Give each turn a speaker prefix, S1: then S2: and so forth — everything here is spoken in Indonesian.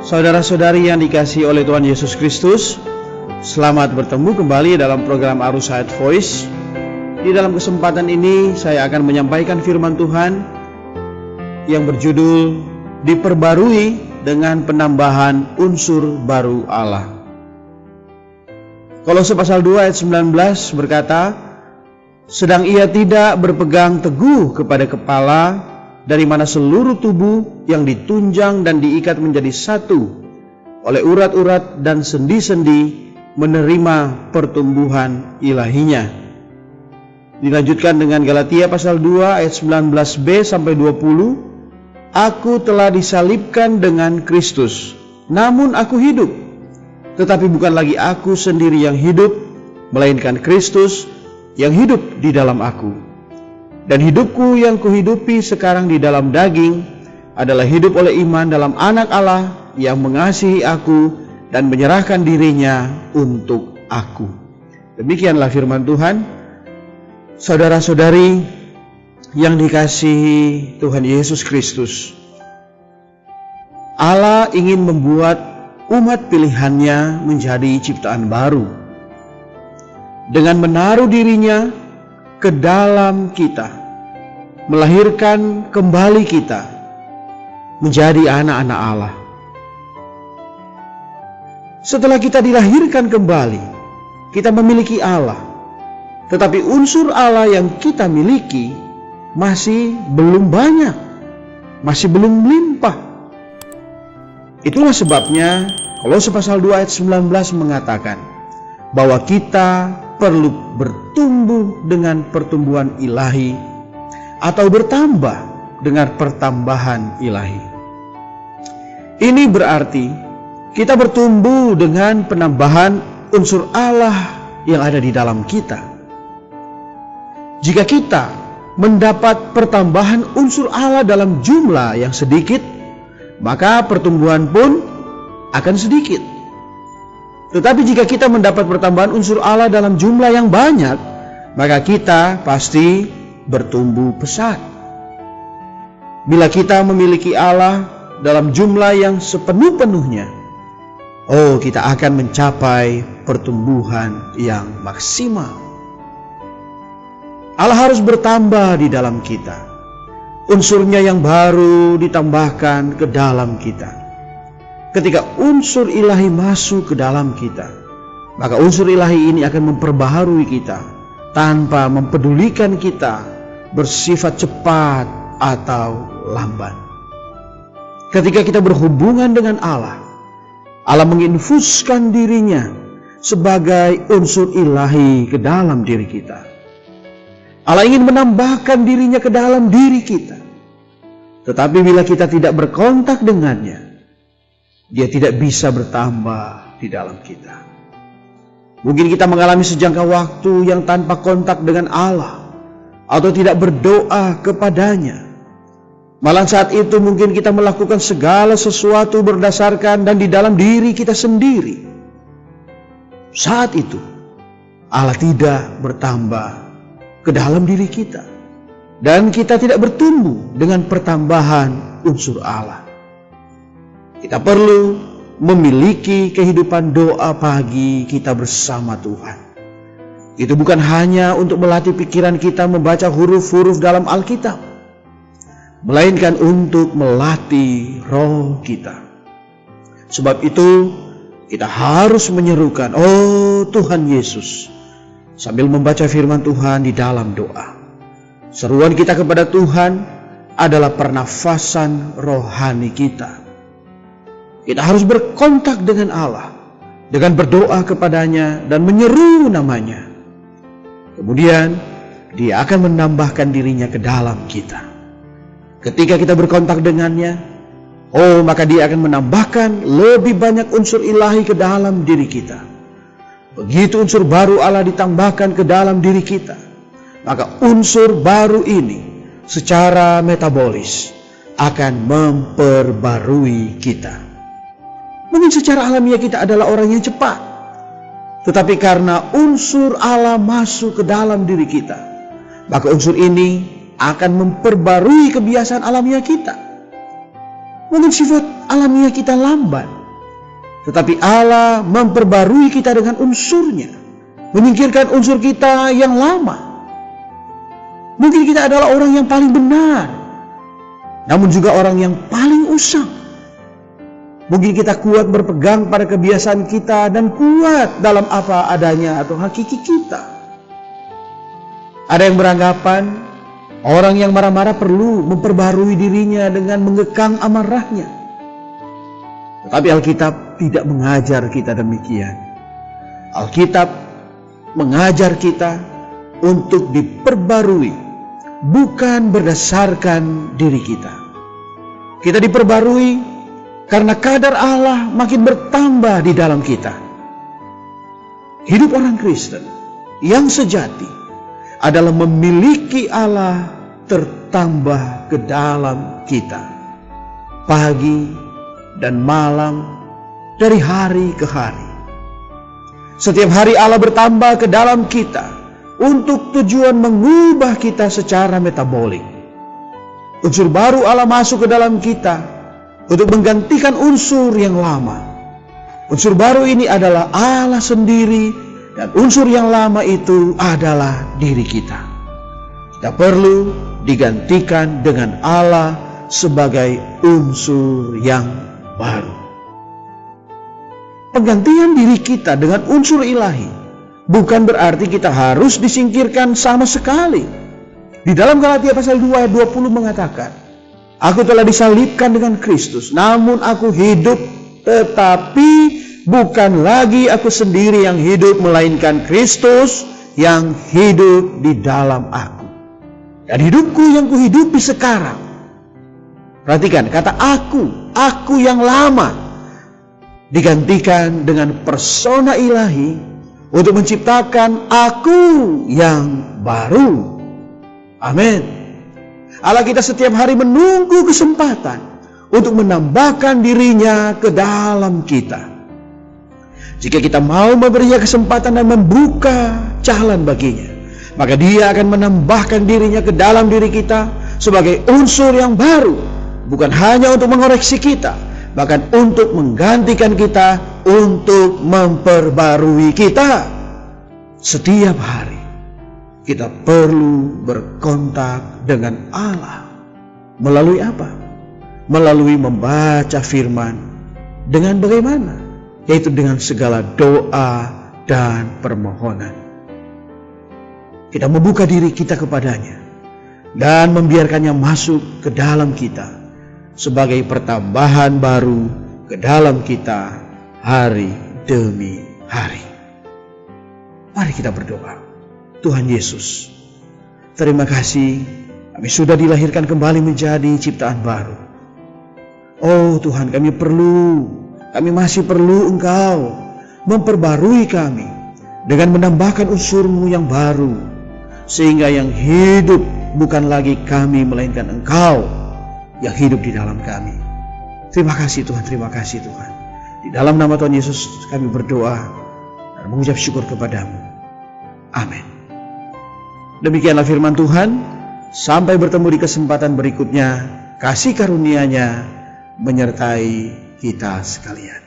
S1: Saudara-saudari yang dikasihi oleh Tuhan Yesus Kristus, selamat bertemu kembali dalam program Arus Hayat Voice. Di dalam kesempatan ini saya akan menyampaikan firman Tuhan yang berjudul Diperbarui dengan penambahan unsur baru Allah. Kolose pasal 2 ayat 19 berkata, sedang ia tidak berpegang teguh kepada kepala, dari mana seluruh tubuh yang ditunjang dan diikat menjadi satu oleh urat-urat dan sendi-sendi menerima pertumbuhan ilahinya. Dilanjutkan dengan Galatia pasal 2 ayat 19b sampai 20. Aku telah disalibkan dengan Kristus, namun aku hidup. Tetapi bukan lagi aku sendiri yang hidup, melainkan Kristus yang hidup di dalam aku. Dan hidupku yang kuhidupi sekarang di dalam daging adalah hidup oleh iman dalam Anak Allah yang mengasihi aku dan menyerahkan dirinya untuk aku. Demikianlah firman Tuhan. Saudara-saudari yang dikasihi Tuhan Yesus Kristus, Allah ingin membuat umat pilihannya menjadi ciptaan baru dengan menaruh dirinya ke dalam kita, melahirkan kembali kita menjadi anak-anak Allah. Setelah kita dilahirkan kembali, kita memiliki Allah, tetapi unsur Allah yang kita miliki masih belum banyak, masih belum melimpah. Itulah sebabnya Kolose pasal 2 ayat 19 mengatakan bahwa kita perlu bertumbuh dengan pertumbuhan ilahi atau bertambah dengan pertambahan ilahi. Ini berarti kita bertumbuh dengan penambahan unsur Allah yang ada di dalam kita. Jika kita mendapat pertambahan unsur Allah dalam jumlah yang sedikit, maka pertumbuhan pun akan sedikit. Tetapi jika kita mendapat pertambahan unsur Allah dalam jumlah yang banyak, maka kita pasti bertumbuh pesat. Bila kita memiliki Allah dalam jumlah yang sepenuh-penuhnya, kita akan mencapai pertumbuhan yang maksimal. Allah harus bertambah di dalam kita. Unsurnya yang baru ditambahkan ke dalam kita. Ketika unsur ilahi masuk ke dalam kita, maka unsur ilahi ini akan memperbaharui kita tanpa mempedulikan kita bersifat cepat atau lambat. Ketika kita berhubungan dengan Allah, Allah menginfuskan dirinya sebagai unsur ilahi ke dalam diri kita. Allah ingin menambahkan dirinya ke dalam diri kita. Tetapi bila kita tidak berkontak dengannya, Dia tidak bisa bertambah di dalam kita. Mungkin kita mengalami sejangka waktu yang tanpa kontak dengan Allah, atau tidak berdoa kepadanya. Malah saat itu mungkin kita melakukan segala sesuatu berdasarkan dan di dalam diri kita sendiri. Saat itu Allah tidak bertambah ke dalam diri kita, dan kita tidak bertumbuh dengan pertambahan unsur Allah. Kita perlu memiliki kehidupan doa pagi kita bersama Tuhan. Itu bukan hanya untuk melatih pikiran kita membaca huruf-huruf dalam Alkitab, melainkan untuk melatih roh kita. Sebab itu kita harus menyerukan, "Oh Tuhan Yesus," sambil membaca firman Tuhan di dalam doa. Seruan kita kepada Tuhan adalah pernafasan rohani kita. Kita harus berkontak dengan Allah, dengan berdoa kepadanya dan menyeru namanya. Kemudian Dia akan menambahkan dirinya ke dalam kita. Ketika kita berkontak dengannya, maka Dia akan menambahkan lebih banyak unsur ilahi ke dalam diri kita. Begitu unsur baru Allah ditambahkan ke dalam diri kita, maka unsur baru ini secara metabolis akan memperbarui kita. Mungkin secara alamiah kita adalah orang yang cepat, tetapi karena unsur Allah masuk ke dalam diri kita, maka unsur ini akan memperbarui kebiasaan alamiah kita. Mungkin sifat alamiah kita lambat, tetapi Allah memperbarui kita dengan unsurnya, menyingkirkan unsur kita yang lama. Mungkin kita adalah orang yang paling benar, namun juga orang yang paling usang. Mungkin kita kuat berpegang pada kebiasaan kita dan kuat dalam apa adanya atau hakiki kita. Ada yang beranggapan orang yang marah-marah perlu memperbarui dirinya dengan mengekang amarahnya. Tetapi Alkitab tidak mengajar kita demikian. Alkitab mengajar kita untuk diperbarui, bukan berdasarkan diri kita. Kita diperbarui karena kadar Allah makin bertambah di dalam kita. Hidup orang Kristen yang sejati adalah memiliki Allah tertambah ke dalam kita, pagi dan malam, dari hari ke hari. Setiap hari Allah bertambah ke dalam kita untuk tujuan mengubah kita secara metabolik. Unsur baru Allah masuk ke dalam kita untuk menggantikan unsur yang lama. Unsur baru ini adalah Allah sendiri, dan unsur yang lama itu adalah diri kita. Kita perlu digantikan dengan Allah sebagai unsur yang baru. Penggantian diri kita dengan unsur ilahi bukan berarti kita harus disingkirkan sama sekali. Di dalam Galatia pasal 2 ayat 20 mengatakan, aku telah disalibkan dengan Kristus, namun aku hidup, tetapi bukan lagi aku sendiri yang hidup, melainkan Kristus yang hidup di dalam aku. Dan hidupku yang kuhidupi sekarang, perhatikan kata aku yang lama, digantikan dengan persona ilahi untuk menciptakan aku yang baru. Amin. Allah kita setiap hari menunggu kesempatan untuk menambahkan dirinya ke dalam kita. Jika kita mau memberinya kesempatan dan membuka jalan baginya, maka Dia akan menambahkan dirinya ke dalam diri kita sebagai unsur yang baru, bukan hanya untuk mengoreksi kita, bahkan untuk menggantikan kita, untuk memperbarui kita. Setiap hari kita perlu berkontak dengan Allah. Melalui apa? Melalui membaca firman. Dengan bagaimana? Yaitu dengan segala doa dan permohonan. Kita membuka diri kita kepadanya dan membiarkannya masuk ke dalam kita sebagai pertambahan baru ke dalam kita hari demi hari. Mari kita berdoa. Tuhan Yesus, terima kasih kami sudah dilahirkan kembali menjadi ciptaan baru. Oh Tuhan, kami masih perlu Engkau memperbarui kami dengan menambahkan unsur-Mu yang baru, sehingga yang hidup bukan lagi kami, melainkan Engkau yang hidup di dalam kami. Terima kasih Tuhan, terima kasih Tuhan. Di dalam nama Tuhan Yesus kami berdoa dan mengucap syukur kepadamu. Amin. Demikianlah firman Tuhan. Sampai bertemu di kesempatan berikutnya. Kasih karunia-Nya menyertai kita sekalian.